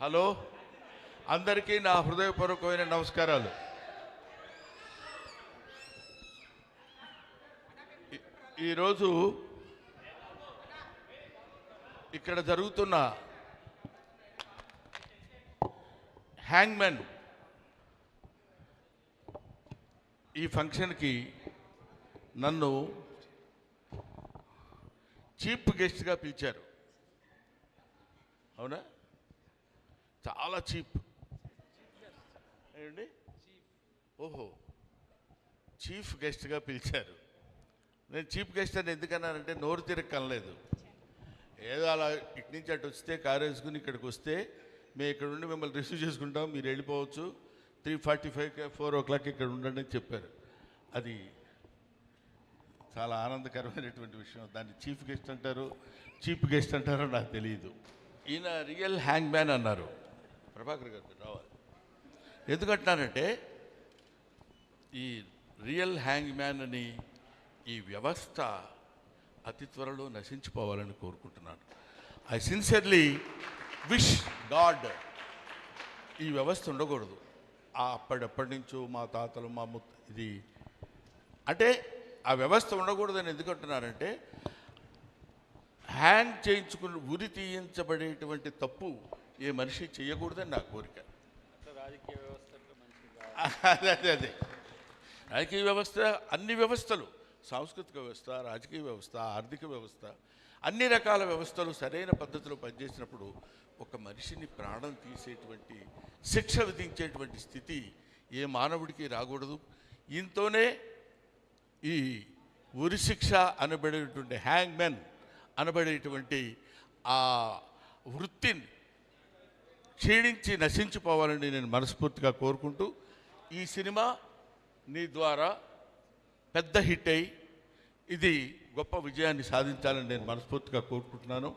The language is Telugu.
హలో, అందరికీ నా హృదయపూర్వకమైన నమస్కారాలు. ఈరోజు ఇక్కడ జరుగుతున్న హ్యాంగ్మెన్ ఈ ఫంక్షన్కి నన్ను చీఫ్ గెస్ట్గా పిలిచారు. అవునా? చాలా చీప్. ఏంటి? ఓహో, చీఫ్ గెస్ట్గా పిలిచారు. నేను చీఫ్ గెస్ట్ అని ఎందుకన్నానంటే నోరు తిరగకనలేదు. ఏదో అలా ఇటు నుంచి అటు వస్తే కారు వేసుకుని ఇక్కడికి వస్తే మేము ఇక్కడ ఉండి మిమ్మల్ని రిసీవ్ చేసుకుంటాం, మీరు వెళ్ళిపోవచ్చు, 3:45 4 o'clock ఇక్కడ ఉండండి అని చెప్పారు. అది చాలా ఆనందకరమైనటువంటి విషయం. దాన్ని చీఫ్ గెస్ట్ అంటారు, చీఫ్ గెస్ట్ అంటారో నాకు తెలియదు. ఈయన రియల్ హ్యాంగ్ మ్యాన్ అన్నారు. ప్రభాకర్ గారు రావాలి. ఎందుకంటున్నానంటే ఈ రియల్ హ్యాంగ్ మ్యాన్ అని ఈ వ్యవస్థ అతి త్వరలో నశించిపోవాలని కోరుకుంటున్నాను. ఐ సిన్సియర్లీ విష్ గాడ్ ఈ వ్యవస్థ ఉండకూడదు. అప్పటి నుంచో మా తాతలు మా ఇది అంటే ఆ వ్యవస్థ ఉండకూడదని ఎందుకంటున్నారంటే హ్యాంగ్ చేయించుకుని ఉరి తీయించబడేటువంటి తప్పు ఏ మనిషి చేయకూడదని నా కోరిక. అదే రాజకీయ వ్యవస్థ, అన్ని వ్యవస్థలు, సాంస్కృతిక వ్యవస్థ, రాజకీయ వ్యవస్థ, ఆర్థిక వ్యవస్థ, అన్ని రకాల వ్యవస్థలు సరైన పద్ధతిలో పనిచేసినప్పుడు ఒక మనిషిని ప్రాణం తీసేటువంటి శిక్ష విధించేటువంటి స్థితి ఏ మానవుడికి రాకూడదు. ఇంతోనే ఈ ఉరి శిక్ష అనబడేటువంటి హ్యాంగ్ మెన్ అనబడేటువంటి ఆ వృత్తిని క్షీణించి నశించిపోవాలని నేను మనస్ఫూర్తిగా కోరుకుంటూ, ఈ సినిమా నీ ద్వారా పెద్ద హిట్ అయ్యి ఇది గొప్ప విజయాన్ని సాధించాలని నేను మనస్ఫూర్తిగా కోరుకుంటున్నాను.